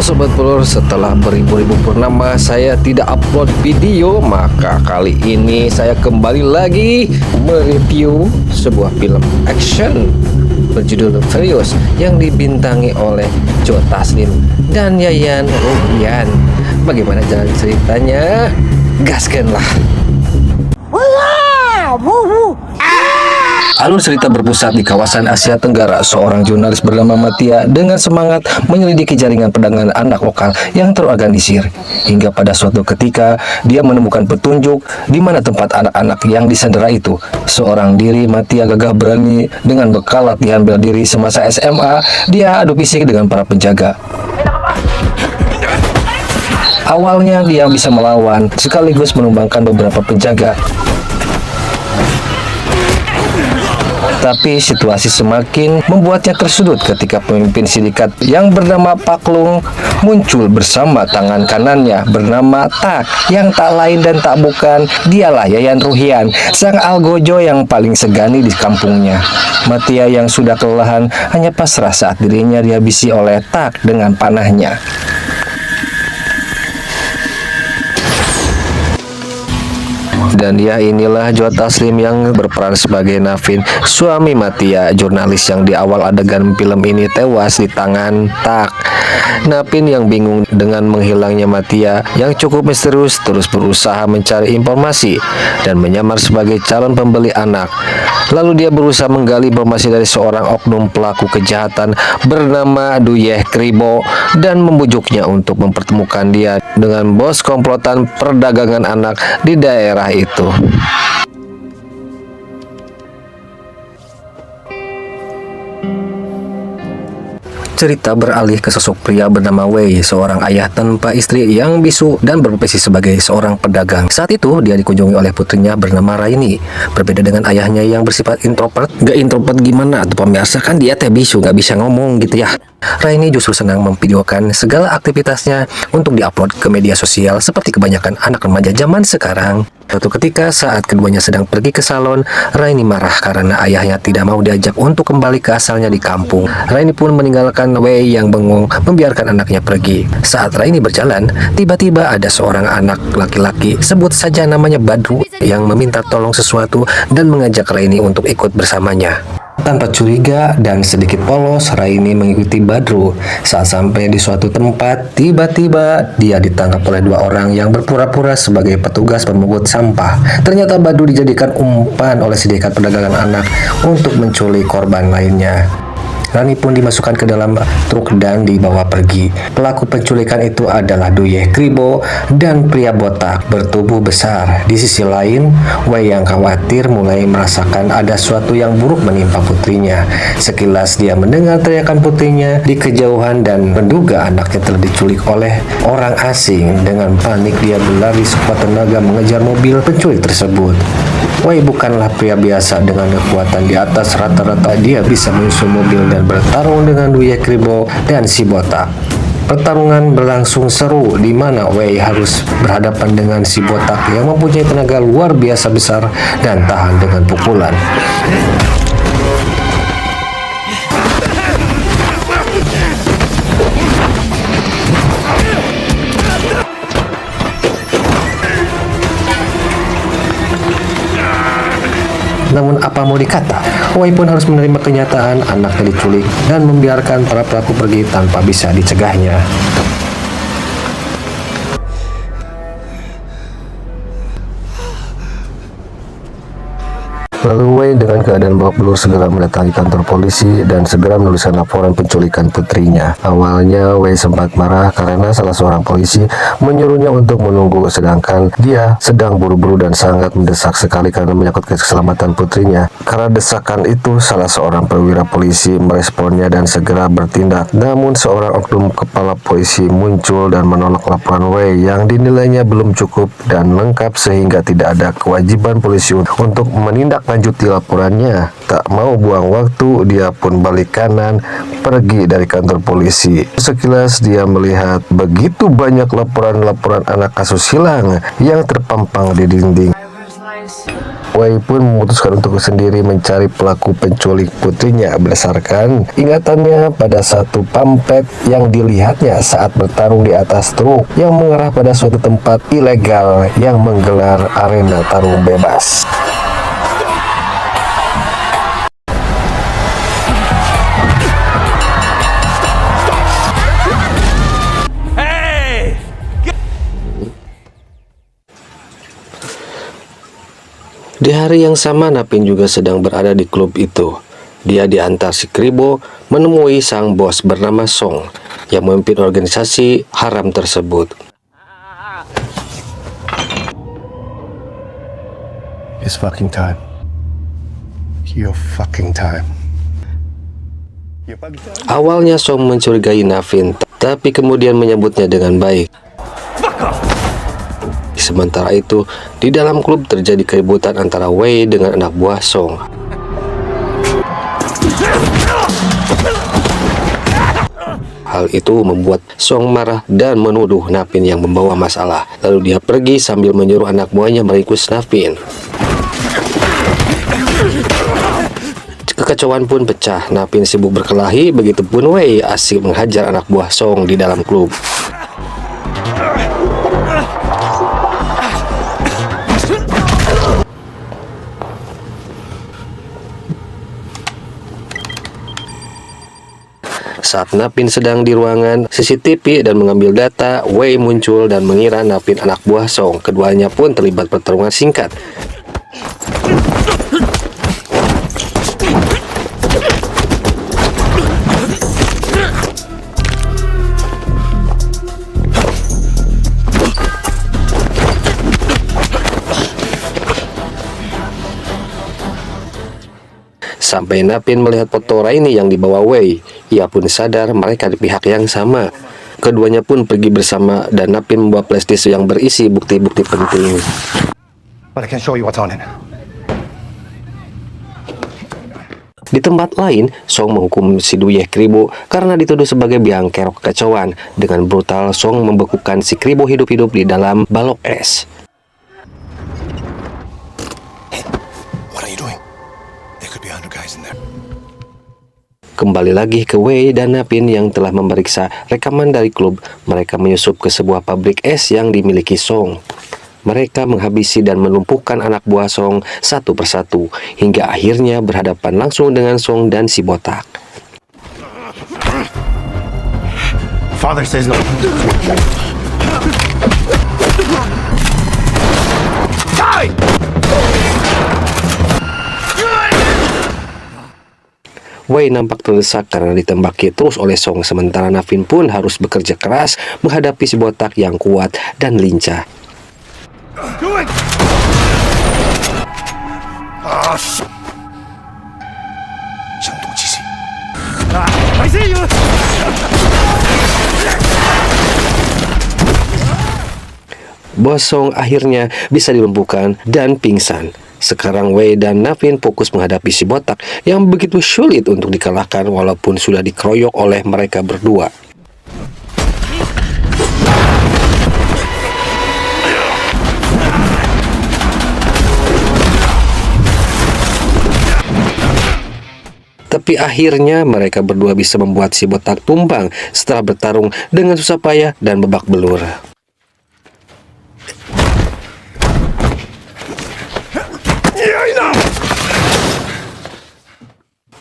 Halo Sobat Pelur, setelah beribu-ribu purnama saya tidak upload video, maka kali ini saya kembali lagi mereview sebuah film action berjudul Furious yang dibintangi oleh Joe Taslim dan Yayan Ruhian. Bagaimana jalan ceritanya? Gaskanlah. Alur cerita berpusat di kawasan Asia Tenggara. Seorang jurnalis bernama Mattia dengan semangat menyelidiki jaringan perdagangan anak lokal yang terorganisir. Hingga pada suatu ketika, dia menemukan petunjuk di mana tempat anak-anak yang disandera itu. Seorang diri, Mattia gagah berani dengan bekal latihan bela diri semasa SMA, dia adu fisik dengan para penjaga. Awalnya dia bisa melawan, sekaligus menumbangkan beberapa penjaga. Tapi situasi semakin membuatnya tersudut ketika pemimpin sindikat yang bernama Pak Lung muncul bersama tangan kanannya bernama Tak, yang tak lain dan tak bukan dialah Yayan Ruhian, sang algojo yang paling segani di kampungnya. Mattia yang sudah kelelahan hanya pasrah saat dirinya dihabisi oleh Tak dengan panahnya. Dan ya, inilah Joe Taslim yang berperan sebagai Navin, suami Mattia, jurnalis yang di awal adegan film ini tewas di tangan Tak. Navin yang bingung dengan menghilangnya Mattia yang cukup misterius terus berusaha mencari informasi dan menyamar sebagai calon pembeli anak. Lalu dia berusaha menggali informasi dari seorang oknum pelaku kejahatan bernama Duyeh Kribo dan membujuknya untuk mempertemukan dia dengan bos komplotan perdagangan anak di daerah itu. Cerita beralih ke sosok pria bernama Wei, seorang ayah tanpa istri yang bisu dan berprofesi sebagai seorang pedagang. Saat itu dia dikunjungi oleh putrinya bernama Raini. Berbeda dengan ayahnya yang bersifat introvert. Gak introvert gimana tuh pemirsa, kan dia teh bisu, gak bisa ngomong gitu ya. Raini justru senang memvideokan segala aktivitasnya untuk diupload ke media sosial seperti kebanyakan anak remaja zaman sekarang. Suatu ketika saat keduanya sedang pergi ke salon, Raini marah karena ayahnya tidak mau diajak untuk kembali ke asalnya di kampung. Raini pun meninggalkan Wei yang bengong membiarkan anaknya pergi. Saat Raini berjalan, tiba-tiba ada seorang anak laki-laki, sebut saja namanya Badru, yang meminta tolong sesuatu dan mengajak Raini untuk ikut bersamanya. Tanpa curiga dan sedikit polos, Raini mengikuti Badru. Saat sampai di suatu tempat, tiba-tiba dia ditangkap oleh dua orang yang berpura-pura sebagai petugas pemungut sampah. Ternyata Badru dijadikan umpan oleh sindikat perdagangan anak untuk menculik korban lainnya. Rani pun dimasukkan ke dalam truk dan dibawa pergi. Pelaku penculikan itu adalah Duyeh Kribo dan pria botak bertubuh besar. Di sisi lain, Wei yang khawatir mulai merasakan ada sesuatu yang buruk menimpa putrinya. Sekilas dia mendengar teriakan putrinya di kejauhan dan menduga anaknya telah diculik oleh orang asing. Dengan panik dia berlari sekuat tenaga mengejar mobil penculik tersebut. Wei bukanlah pria biasa dengan kekuatan di atas rata-rata. Dia bisa menyusul mobil dan bertarung dengan Duyeh Kribo dan si botak. Pertarungan berlangsung seru di mana Wei harus berhadapan dengan si botak yang mempunyai tenaga luar biasa besar dan tahan dengan pukulan. Namun apa mau dikata, Wei pun harus menerima kenyataan anaknya diculik dan membiarkan para pelaku pergi tanpa bisa dicegahnya. Lalu Wei dengan keadaan babak belur segera mendatangi kantor polisi dan segera menuliskan laporan penculikan putrinya. Awalnya Wei sempat marah karena salah seorang polisi menyuruhnya untuk menunggu, sedangkan dia sedang buru-buru dan sangat mendesak sekali karena menyangkut keselamatan putrinya. Karena desakan itu, salah seorang perwira polisi meresponnya dan segera bertindak. Namun seorang oknum kepala polisi muncul dan menolak laporan Wei yang dinilainya belum cukup dan lengkap sehingga tidak ada kewajiban polisi untuk menindaklanjuti laporannya. Tak mau buang waktu, dia pun balik kanan pergi dari kantor polisi. Sekilas dia melihat begitu banyak laporan-laporan anak kasus hilang yang terpampang di dinding. Wei pun memutuskan untuk sendiri mencari pelaku penculik putrinya berdasarkan ingatannya pada satu pamflet yang dilihatnya saat bertarung di atas truk yang mengarah pada suatu tempat ilegal yang menggelar arena tarung bebas. Di hari yang sama, Napin juga sedang berada di klub itu. Dia diantar si Kribo menemui sang bos bernama Song yang memimpin organisasi haram tersebut. It's fucking time. Your fucking time. Awalnya Song mencurigai Navin, tapi kemudian menyambutnya dengan baik. Sementara itu, di dalam klub terjadi keributan antara Wei dengan anak buah Song. Hal itu membuat Song marah dan menuduh Napin yang membawa masalah. Lalu dia pergi sambil menyuruh anak buahnya meringkus Napin. Kekacauan pun pecah. Napin sibuk berkelahi, begitupun Wei asik menghajar anak buah Song di dalam klub. Saat Napin sedang di ruangan CCTV dan mengambil data, Wei muncul dan mengira Napin anak buah Song. Keduanya pun terlibat pertarungan singkat. Sampai Napin melihat foto Raini yang dibawa Wei, ia pun sadar mereka di pihak yang sama. Keduanya pun pergi bersama dan Napin membawa flash yang berisi bukti-bukti penting. But I can show you what's on it. Di tempat lain, Song menghukum si Duyeh Kribo karena dituduh sebagai biang kerok kekacauan. Dengan brutal, Song membekukan si Kribo hidup-hidup di dalam balok es. What are you doing? There could be 100 guys in there. Kembali lagi ke Wei dan Napin yang telah memeriksa rekaman dari klub. Mereka menyusup ke sebuah pabrik es yang dimiliki Song. Mereka menghabisi dan melumpuhkan anak buah Song satu persatu, hingga akhirnya berhadapan langsung dengan Song dan si botak. Father says no. Die! Wei nampak terdesak karena ditembaki terus oleh Song, sementara Navin pun harus bekerja keras menghadapi si botak yang kuat dan lincah. Bos Song akhirnya bisa dilumpuhkan dan pingsan. Sekarang Wei dan Navin fokus menghadapi si botak yang begitu sulit untuk dikalahkan walaupun sudah dikeroyok oleh mereka berdua. Tapi akhirnya mereka berdua bisa membuat si botak tumbang setelah bertarung dengan susah payah dan babak belur.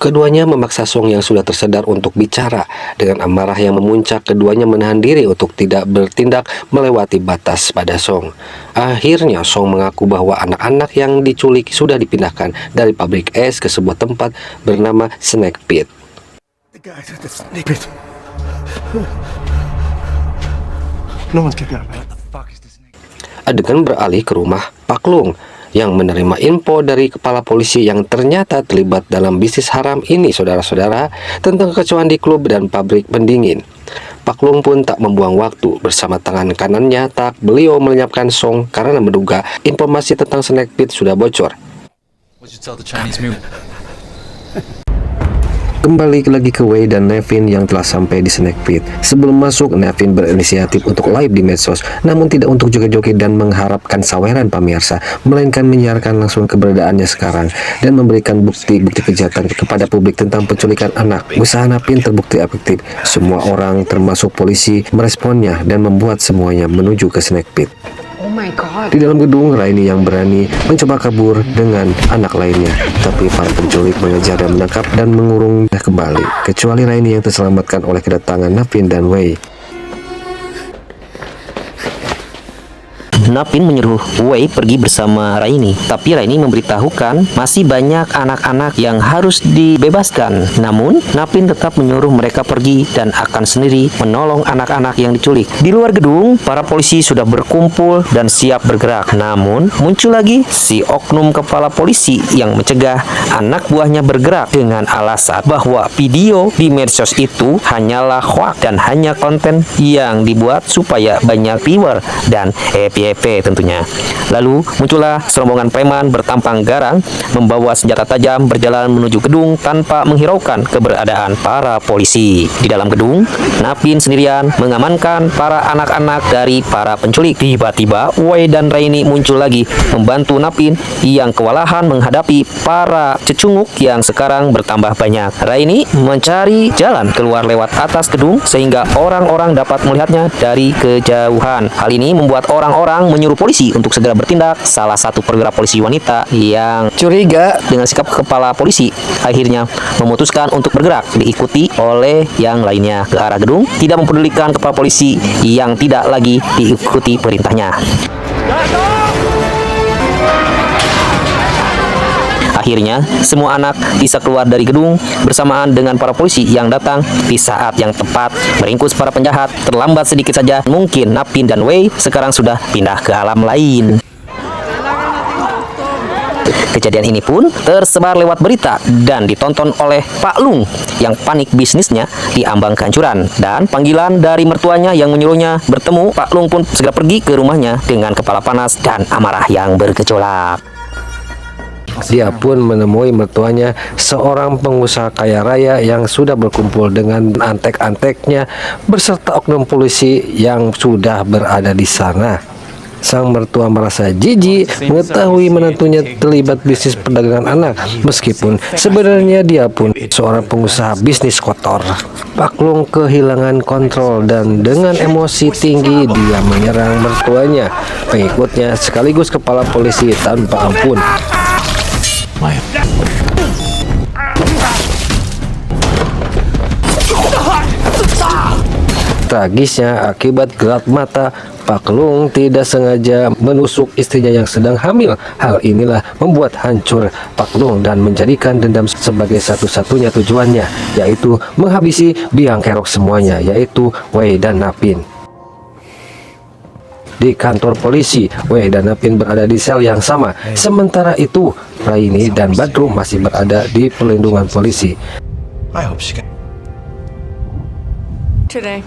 Keduanya memaksa Song yang sudah tersedar untuk bicara. Dengan amarah yang memuncak, keduanya menahan diri untuk tidak bertindak melewati batas pada Song. Akhirnya Song mengaku bahwa anak-anak yang diculik sudah dipindahkan dari pabrik es ke sebuah tempat bernama Snake Pit. The guys at the Snake Pit. No one's getting out. What the fuck is this Snake Pit? Adegan beralih ke rumah Pak Lung yang menerima info dari kepala polisi yang ternyata terlibat dalam bisnis haram ini, saudara-saudara, tentang kekacauan di klub dan pabrik pendingin. Pak Lung pun tak membuang waktu. Bersama tangan kanannya tak, beliau melenyapkan Song karena menduga informasi tentang Snake Pit sudah bocor. What you tell the Chinese mule? Kembali lagi ke Wei dan Nevin yang telah sampai di Snake Pit. Sebelum masuk, Nevin berinisiatif untuk live di medsos, namun tidak untuk joget-joget dan mengharapkan saweran pemirsa, melainkan menyiarkan langsung keberadaannya sekarang dan memberikan bukti-bukti kejahatan kepada publik tentang penculikan anak. Usaha Nevin terbukti efektif. Semua orang termasuk polisi meresponnya dan membuat semuanya menuju ke Snake Pit. Oh my god. Di dalam gedung, Raini yang berani mencoba kabur dengan anak lainnya, tapi para penculik mengejar dan menangkap dan mengurungnya kembali, kecuali Raini yang terselamatkan oleh kedatangan Nevin dan Wei. Nevin menyuruh Wei pergi bersama Raini, tapi Raini memberitahukan masih banyak anak-anak yang harus dibebaskan. Namun, Nevin tetap menyuruh mereka pergi dan akan sendiri menolong anak-anak yang diculik. Di luar gedung, para polisi sudah berkumpul dan siap bergerak. Namun, muncul lagi si oknum kepala polisi yang mencegah anak buahnya bergerak dengan alasan bahwa video di medsos itu hanyalah hoax dan hanya konten yang dibuat supaya banyak viewer dan FYP tentunya. Lalu muncullah serombongan preman bertampang garang membawa senjata tajam berjalan menuju gedung tanpa menghiraukan keberadaan para polisi. Di dalam gedung, Nevin sendirian mengamankan para anak-anak dari para penculik. Tiba-tiba Wei dan Raini muncul lagi membantu Nevin yang kewalahan menghadapi para cecunguk yang sekarang bertambah banyak. Raini mencari jalan keluar lewat atas gedung sehingga orang-orang dapat melihatnya dari kejauhan. Hal ini membuat orang-orang menyuruh polisi untuk segera bertindak. Salah satu perwira polisi wanita yang curiga dengan sikap kepala polisi akhirnya memutuskan untuk bergerak, diikuti oleh yang lainnya ke arah gedung, tidak mempedulikan kepala polisi yang tidak lagi diikuti perintahnya. Akhirnya, semua anak bisa keluar dari gedung bersamaan dengan para polisi yang datang di saat yang tepat meringkus para penjahat. Terlambat sedikit saja, mungkin Nevin dan Wei sekarang sudah pindah ke alam lain. Kejadian ini pun tersebar lewat berita dan ditonton oleh Pak Lung yang panik bisnisnya di ambang kehancuran. Dan panggilan dari mertuanya yang menyuruhnya bertemu, Pak Lung pun segera pergi ke rumahnya dengan kepala panas dan amarah yang bergejolak. Dia pun menemui mertuanya, seorang pengusaha kaya raya yang sudah berkumpul dengan antek-anteknya beserta oknum polisi yang sudah berada di sana. Sang mertua merasa jijik mengetahui menantunya terlibat bisnis perdagangan anak, meskipun sebenarnya dia pun seorang pengusaha bisnis kotor. Pak Lung kehilangan kontrol dan dengan emosi tinggi dia menyerang mertuanya, pengikutnya sekaligus kepala polisi tanpa ampun. Tragisnya, akibat gelap mata, Pak Lung tidak sengaja menusuk istrinya yang sedang hamil. Hal inilah membuat hancur Pak Lung dan menjadikan dendam sebagai satu-satunya tujuannya, yaitu menghabisi biang kerok semuanya, yaitu Wei dan Nevin. Di kantor polisi, Wei dan Nevin berada di sel yang sama. Sementara itu, Raini dan Badru masih berada di perlindungan polisi. I hope she can. Today.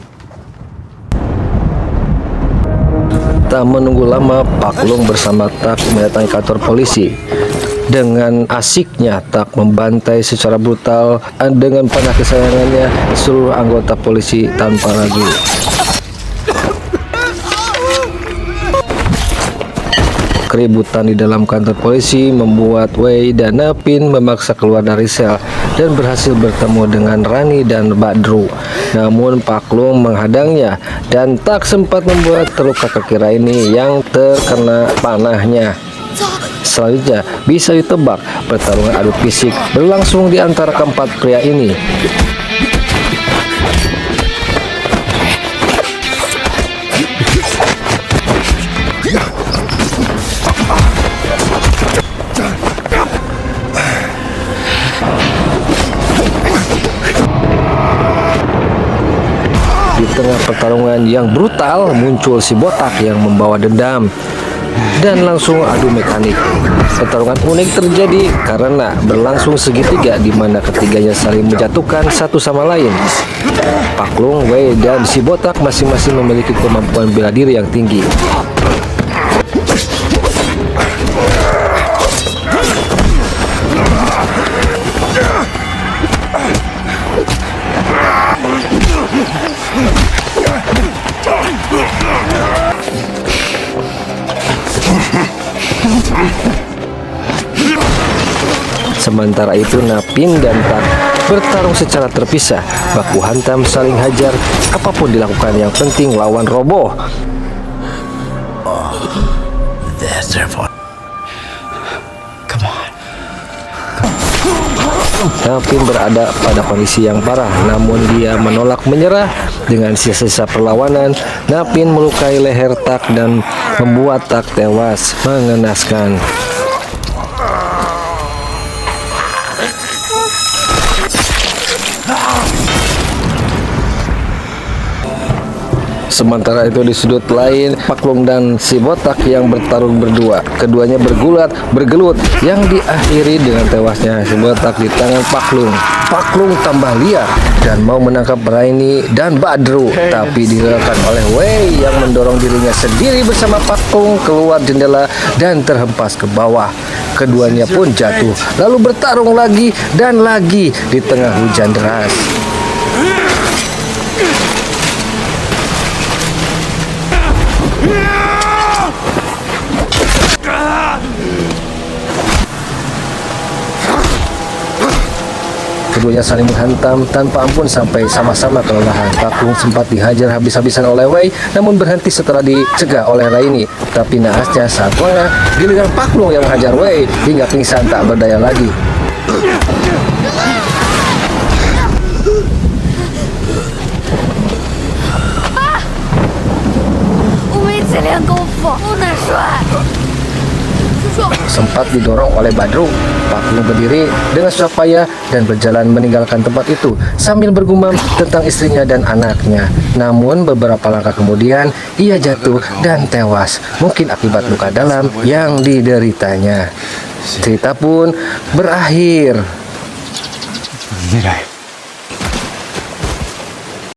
Tak menunggu lama, Pak Lung bersama Tak mendatangi kantor polisi. Dengan asiknya, Tak membantai secara brutal dengan panah kesayangannya seluruh anggota polisi tanpa ragu. Keributan di dalam kantor polisi membuat Wei dan Nevin memaksa keluar dari sel dan berhasil bertemu dengan Rani dan Badru. Namun Pak Lung menghadangnya dan Tak sempat membuat terluka kaki Raini yang terkena panahnya. Selanjutnya bisa ditebak pertarungan adu fisik berlangsung di antara keempat pria ini. Di tengah pertarungan yang brutal muncul si botak yang membawa dendam dan langsung adu mekanik. Pertarungan unik terjadi karena berlangsung segitiga di mana ketiganya saling menjatuhkan satu sama lain. Pak Lung, Wei, dan si botak masing-masing memiliki kemampuan bela diri yang tinggi. Sementara itu Napin dan Tak bertarung secara terpisah, baku hantam saling hajar, apapun dilakukan yang penting lawan roboh. That's their fault. Come on. Napin berada pada kondisi yang parah, namun dia menolak menyerah. Dengan sisa-sisa perlawanan, Napin melukai leher Tak dan membuat Tak tewas. Mengenaskan. Sementara itu di sudut lain, Paklung dan si botak yang bertarung berdua. Keduanya bergelut yang diakhiri dengan tewasnya si botak di tangan Paklung. Paklung tambah liar dan mau menangkap Raini dan Badru, tapi dihalau oleh Wei yang mendorong dirinya sendiri bersama Paklung keluar jendela dan terhempas ke bawah. Keduanya pun jatuh, lalu bertarung lagi dan lagi di tengah hujan deras. Keduanya saling menghantam tanpa ampun sampai sama-sama kelelahan. Paklung sempat dihajar habis-habisan oleh Wei, namun berhenti setelah dicegah oleh Raini. Tapi naasnya saat lengah, giliran Paklung yang menghajar Wei hingga pingsan tak berdaya lagi. 我们一起练功夫，不能摔。 Sempat didorong oleh Badru, Paklung berdiri dengan susah payah dan berjalan meninggalkan tempat itu sambil bergumam tentang istrinya dan anaknya. Namun beberapa langkah kemudian ia jatuh dan tewas, mungkin akibat luka dalam yang dideritanya. Cerita pun berakhir. Mirai.